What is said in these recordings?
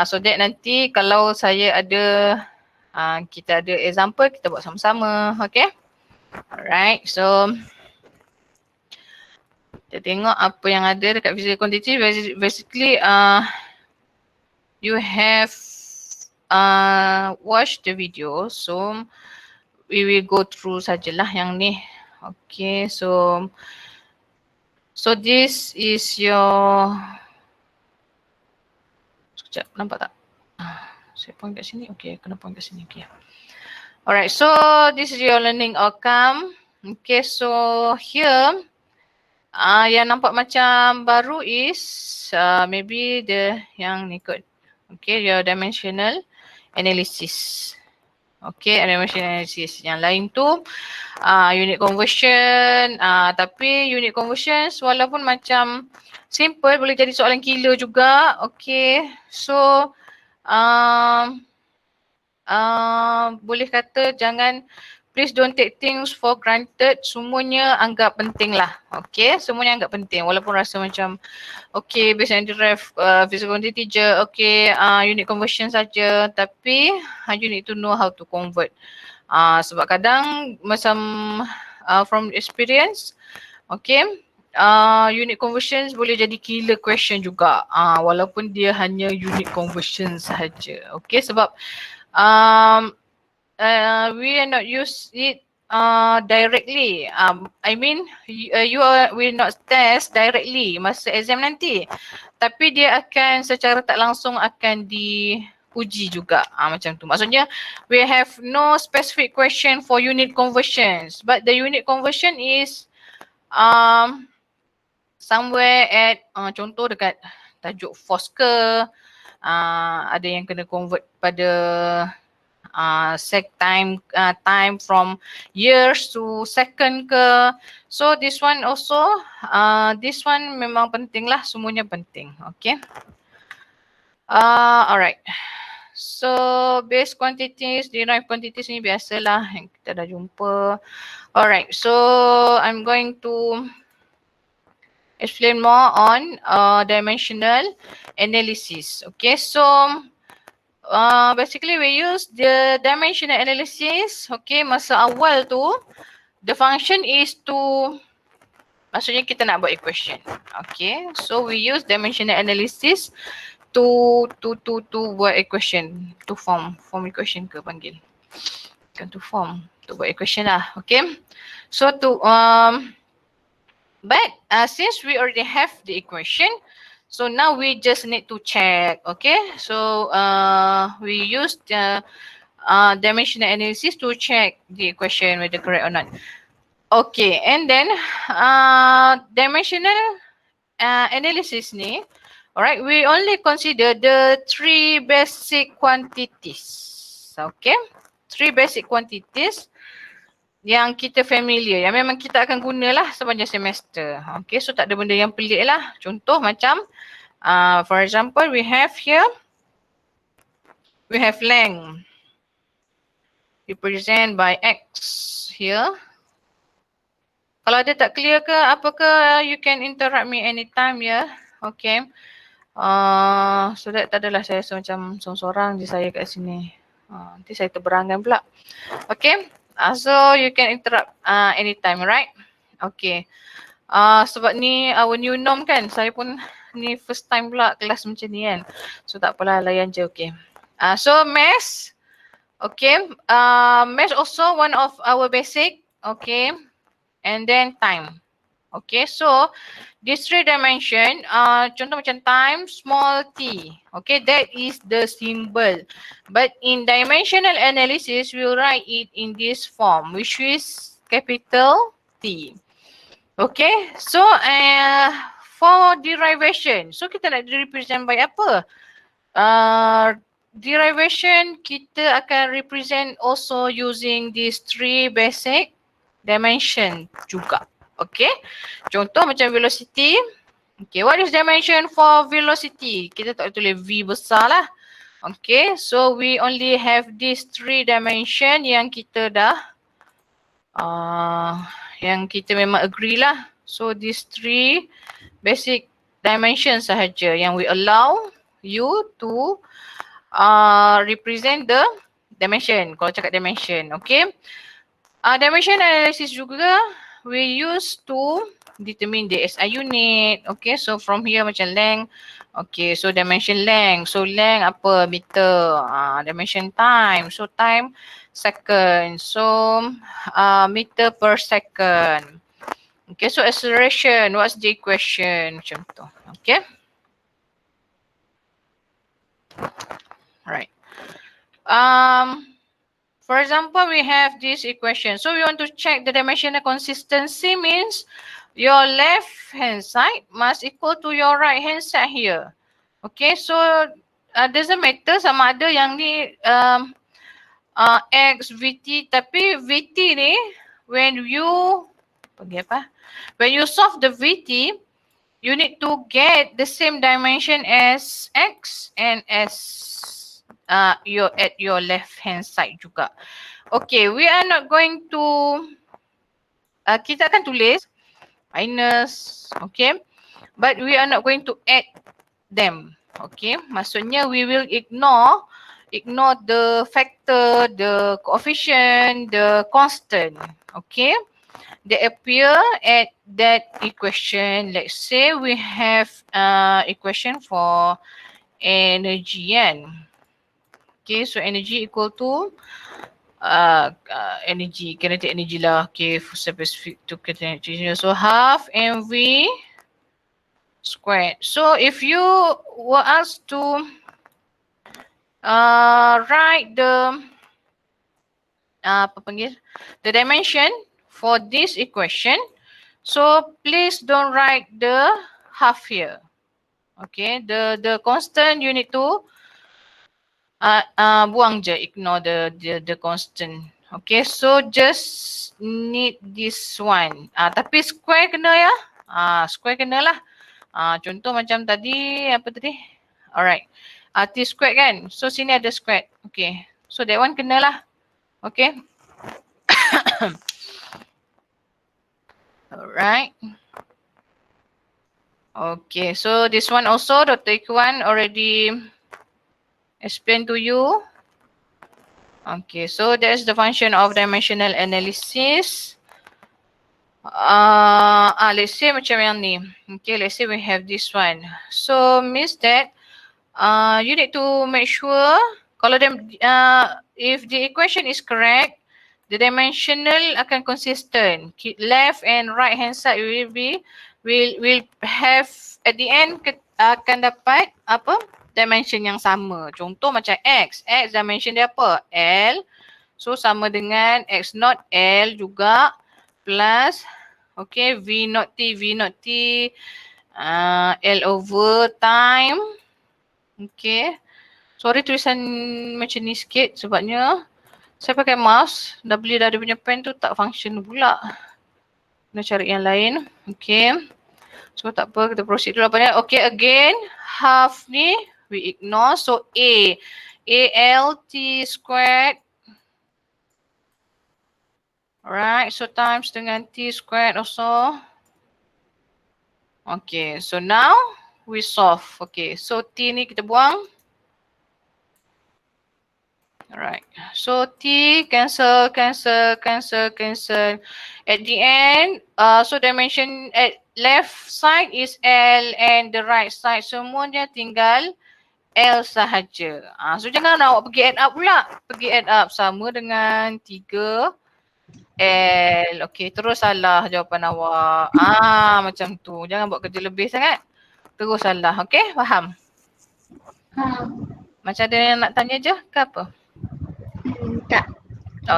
So that nanti kalau saya ada, kita ada example, kita buat sama-sama. Okay. Alright. So kita tengok apa yang ada dekat physical quantity. Basically, you have watched the video. So we will go through sajalah yang ni. Okay. So this is your, sekejap, nampak tak? Saya point kat sini. Okay, kena point kat sini. Okay. Alright, so this is your learning outcome. Okay, so here, yang nampak macam baru is maybe the yang ni kot. Okay, your dimensional analysis. Okay, dimensional analysis. Yang lain tu unit conversion. Tapi unit conversions walaupun macam simple, boleh jadi soalan killer juga. Okay, so boleh kata jangan, please don't take things for granted. Semuanya anggap penting lah. Okay, semuanya anggap penting. Walaupun rasa macam okay, based on derive physical quantity je. Okay, unit conversion saja. Tapi you need to know how to convert. Sebab kadang macam from experience, okay, unit conversions boleh jadi killer question juga. Walaupun dia hanya unit conversion sahaja. Okay, sebab we are not use it directly. I mean, you will not test directly masa exam nanti. Tapi dia akan secara tak langsung akan diuji juga. Macam tu. Maksudnya, we have no specific question for unit conversions. But the unit conversion is somewhere at, contoh dekat tajuk force ke, ada yang kena convert pada time from years to second ke. So this one also, this one memang penting lah, semuanya penting. Okay. Alright. So base quantities, derived quantities ni biasalah yang kita dah jumpa. Alright, so I'm going to explain more on dimensional analysis. Okay, so basically we use the dimensional analysis. Okay, masa awal tu the function is to, maksudnya kita nak buat equation. Okay, so we use dimensional analysis to buat equation, to form equation ke panggil, kan, to form, to buat equation lah. Okay, so to but since we already have the equation, so now we just need to check. Okay, so we use the dimensional analysis to check the equation whether correct or not. Okay, and then dimensional analysis ni, alright, we only consider the three basic quantities. Okay, three basic quantities yang kita familiar, yang memang kita akan gunalah sepanjang semester. Okay, so tak ada benda yang pelik lah. Contoh macam, for example, we have here, we have length represent by X here. Kalau ada tak clear ke apa ke, you can interrupt me anytime ya. Okay. So that tak adalah saya rasa macam seorang-seorang je saya kat sini. Nanti saya terberangan pula. Okay. So you can interrupt anytime, right? Okay. Sebab ni our new norm kan. Saya pun ni first time pula kelas macam ni kan. So tak apalah, layan je. Okay. So math. Okay. Math also one of our basic. Okay. And then time. Okay, so this three dimension, contoh macam time, small t. Okay, that is the symbol. But in dimensional analysis, we'll write it in this form, which is capital T. Okay, so for derivation, so kita nak represent by apa? Derivation kita akan represent also using these three basic dimension juga. Okay, contoh macam velocity. Okay, what is dimension for velocity? Kita tak tulis V besar lah. Okay, so we only have these three dimension yang kita dah, yang kita memang agree lah. So these three basic dimension sahaja yang we allow U to represent the dimension. Kalau cakap dimension, okay. Dimension analysis juga we use to determine the SI unit. Okay, so from here macam length. Okay, so dimension length. So length apa? Meter. Dimension time. So time second. So meter per second. Okay, so acceleration. What's the equation? Macam tu. Okay. Right. For example, we have this equation. So we want to check the dimensional consistency means your left hand side must equal to your right hand side here. Okay, so doesn't matter sama ada yang ni X, VT, tapi VT ni when you solve the VT, you need to get the same dimension as X and as at your left hand side juga. Okay, we are not going to kita akan tulis minus, okay, but we are not going to add them. Okay, maksudnya we will ignore the factor, the coefficient, the constant. Okay, they appear at that equation. Let's say we have equation for energy kan. Okay, so energy equal to energy, kinetic energy lah. Okay, for specific to kinetic energy. So half mv squared. So if you were asked to write the the dimension for this equation, so please don't write the half here. Okay, the constant you need to buang je, ignore the constant. Okay, so just need this one. Tapi square kena ya. Square kena lah. Contoh macam tadi, apa tadi? Alright. T square kan? So sini ada square. Okay. So that one kena lah. Okay. Alright. Okay, so this one also Dr. Ikhwan already explain to you. Okay, so that's the function of dimensional analysis. Let's say macam yang ni. Okay, let's say we have this one. So means that you need to make sure kalau if the equation is correct, the dimensional akan consistent. Left and right hand side will have at the end akan dapat apa? Dimension yang sama. Contoh macam X. X dimension dia apa? L. So sama dengan X naught L juga plus okay V naught T L over time. Okay. Sorry tulisan macam ni sikit sebabnya saya pakai mouse. Dah beli dah dia punya pen tu tak function pula. Kena cari yang lain. Okay. So tak apa, kita proceed dulu apa ni. Okay, again half ni we ignore. So ALT squared. Alright, so times dengan T squared also. Okay, so now we solve. Okay, so T ni kita buang. Alright, so T cancel. At the end, so dimension at left side is L and the right side semuanya tinggal L sahaja. So jangan awak pergi add up pula. Pergi add up sama dengan 3 L. Okay, terus salah jawapan awak. Macam tu. Jangan buat kerja lebih sangat. Terus salah. Okay, faham? Macam ada yang nak tanya je ke apa? Tak.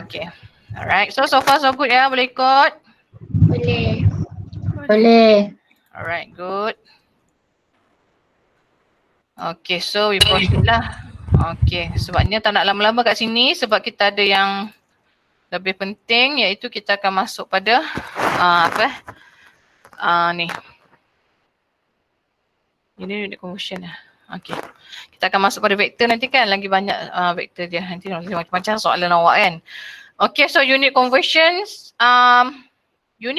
Okay. Alright, so far so good ya. Boleh ikut? Boleh. Alright, good. Okay, so we proceed lah. Okay, sebabnya tak nak lama-lama kat sini sebab kita ada yang lebih penting iaitu kita akan masuk pada ni. Ini unit conversion lah. Okay. Kita akan masuk pada vektor nanti kan, lagi banyak vektor dia. Nanti macam-macam soalan awak kan. Okay, so unit conversions. You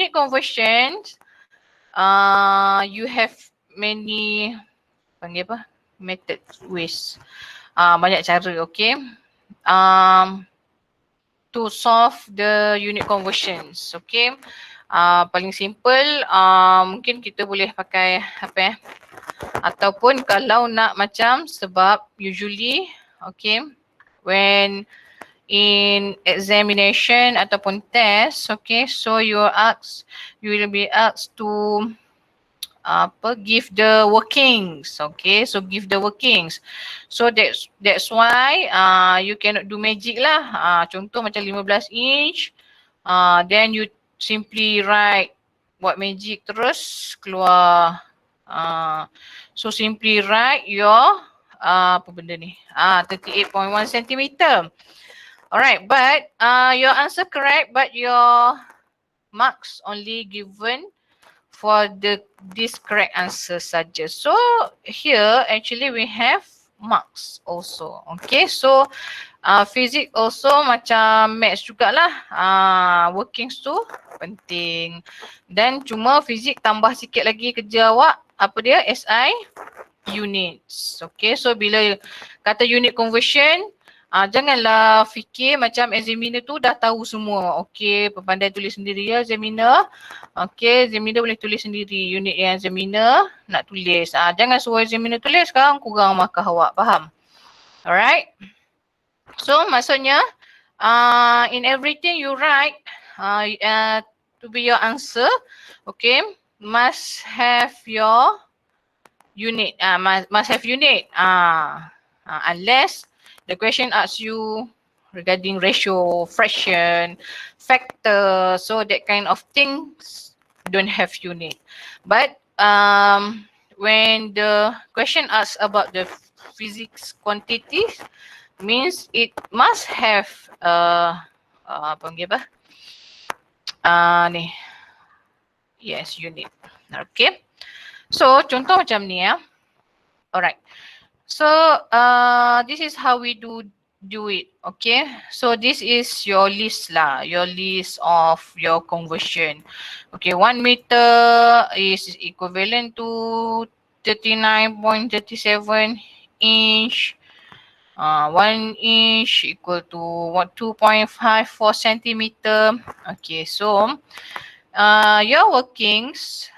have many method ways. Banyak cara, okay. To solve the unit conversions, okay. Paling simple, mungkin kita boleh pakai apa ataupun kalau nak macam, sebab usually, okay, when in examination ataupun test, okay, so you will be asked to give the workings, okay, so give the workings. So that's why you cannot do magic lah. Contoh macam 15 inch, then you simply write buat magic terus keluar. So simply write your apa benda ni, 38.1 centimeter. Alright, but your answer correct, but your marks only given for this correct answer saja. So here actually we have marks also. Okay, so physics also macam maths jugalah. Workings tu penting. Dan cuma physics tambah sikit lagi kerja awak, apa dia, SI units. Okay, so bila kata unit conversion, janganlah fikir macam examiner tu dah tahu semua. Okay, pandai tulis sendiri ya examiner. Okay, examiner boleh tulis sendiri unit yang examiner nak tulis. Jangan suruh examiner tulis, sekarang kurang markah awak, faham? Alright. So maksudnya in everything you write to be your answer, okay, must have your unit. Must have unit. Unless the question asks you regarding ratio, fraction, factor, so that kind of things don't have unit. But when the question asks about the physics quantities, means it must have apa panggil apa? Ni. Yes, unit. Okay. So contoh macam ni ya. Alright. So this is how we do it. Okay. So this is your list lah. Your list of your conversion. Okay, 1 meter is equivalent to 39.37 inch. 1 inch equal to 2.54 centimeter. Okay, so your workings.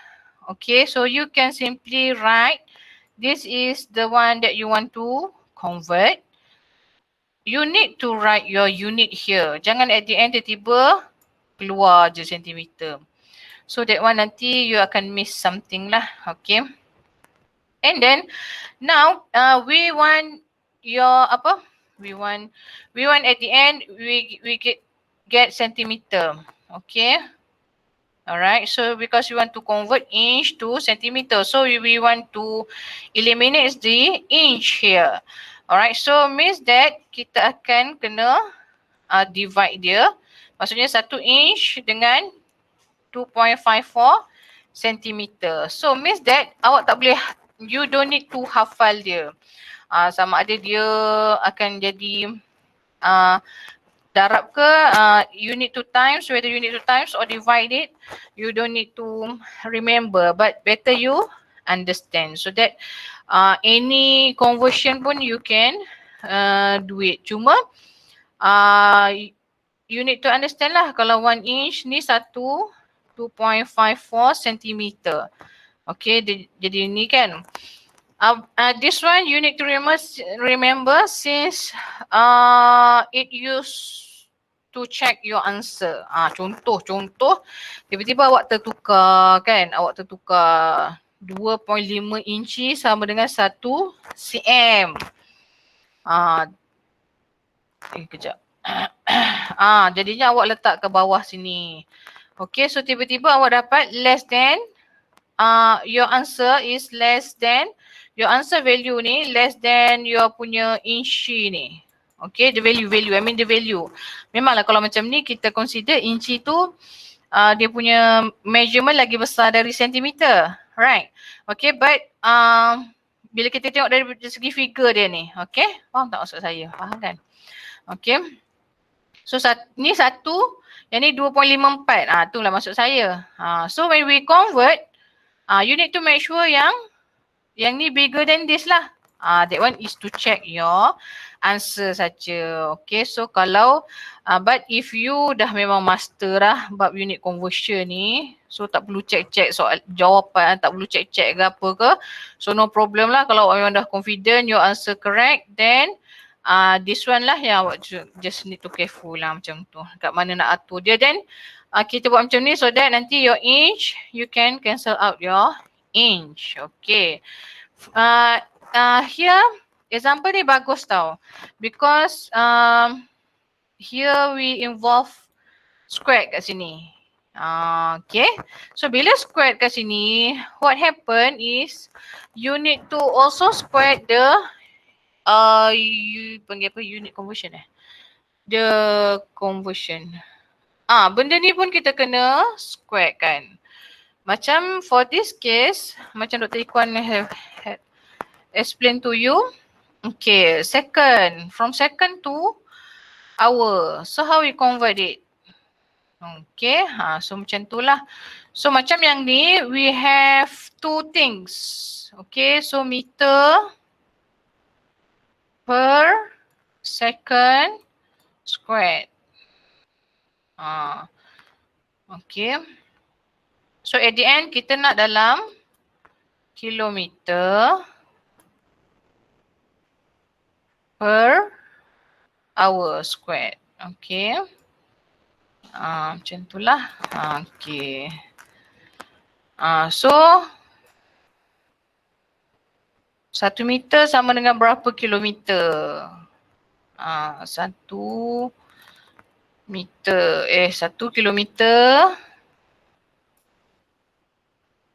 Okay, so you can simply write, this is the one that you want to convert. You need to write your unit here. Jangan at the end tiba-tiba keluar je centimeter. So that one nanti you akan miss something lah. Okay. And then now we want your apa? We want at the end we get centimeter. Okay. Alright, so because we want to convert inch to centimeter, so we want to eliminate the inch here. Alright, so means that kita akan kena divide dia. Maksudnya 1 inch dengan 2.54 centimeter. So means that awak tak boleh, you don't need to hafal dia. Sama ada dia akan jadi darab ke, you need to times, whether you need to times or divide it, you don't need to remember, but better you understand so that any conversion pun you can do it. Cuma you need to understand lah, kalau 1 inch ni 2.54 centimeter. Okay, jadi ni kan. This one you need to remember since it used to check your answer. Contoh tiba-tiba awak tertukar kan, awak tertukar 2.5 inci sama dengan 1 cm. Kejap. Jadinya awak letak ke bawah sini. Okay, so tiba-tiba awak dapat less than, your answer is less than, your answer value ni less than your punya inci ni. Okay, the value, I mean the value. Memanglah kalau macam ni kita consider inci tu dia punya measurement lagi besar dari sentimeter. Right. Okay, but bila kita tengok dari segi figure dia ni. Okay, faham tak maksud saya? Faham kan? Okay. So ni 1, yang ni 2.54. Itulah maksud saya. So when we convert, you need to make sure yang ni bigger than this lah. That one is to check your answer saja. Okay, so kalau but if you dah memang master lah bab unit conversion ni, so tak perlu check-check soal jawapan, tak perlu check-check ke apa ke. So no problem lah kalau memang dah confident your answer correct, then this one lah yang awak just need to careful lah macam tu. Kat mana nak atur dia, then kita buat macam ni so that nanti your inch, you can cancel out your inch. Okay. Here example ni bagus tau because here we involve square kat sini. Okay, so bila square kat sini, what happen is you need to also square the you panggil apa, unit conversion the conversion. Benda ni pun kita kena square kan. Macam for this case, macam Dr. Ikwan have explain to you. Okay, second. From second to hour. So how we convert it? Okay, so macam tu lah. So macam yang ni, we have two things. Okay, so meter per second squared. Okay. So at the end, kita nak dalam kilometer per hour squared. Okay. Macam itulah. Okay. So 1 meter sama dengan berapa kilometer? 1 meter. 1 kilometer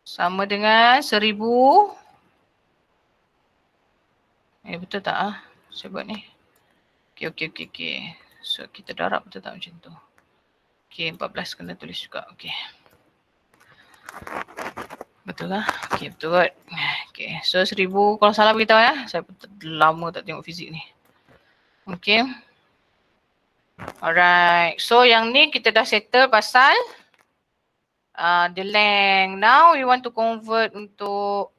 sama dengan 1000. Betul tak saya buat ni? Okay. So kita darab betul tak macam tu? Okay, 14 kena tulis juga. Okay. Betul lah? Okay, betul kot. Okay, so 1000 kalau salah beritahu ya. Saya lama tak tengok fizik ni. Okay. Alright, so yang ni kita dah settle pasal the length. Now we want to convert untuk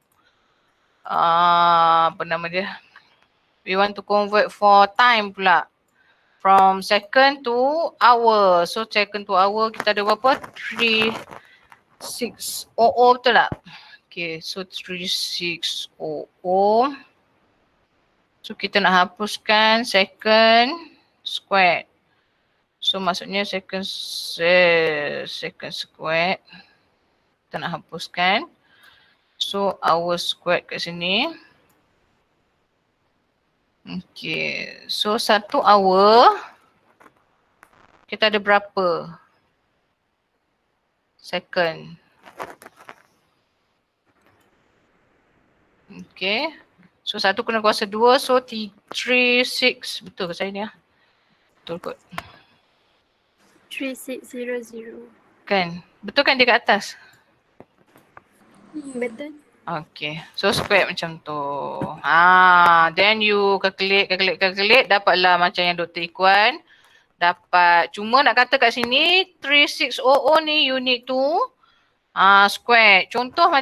apa nama dia? We want to convert for time pula. From second to hour. So second to hour kita ada berapa? 3600 betul tak? Okay, so 3600. So kita nak hapuskan second squared. So maksudnya second squared. Kita nak hapuskan. So hour squared kat sini. Okay, so 1 hour kita ada berapa second? Okay, so 1 kena kuasa 2, so 36. Betul ke saya ni Betul kot. 3600. Kan? Betul kan dia kat atas? Betul. Okay, so square macam tu. Then you calculate, dapatlah macam yang Dr. Ikwan dapat. Cuma nak kata kat sini 3600 ni you need to square. Contoh macam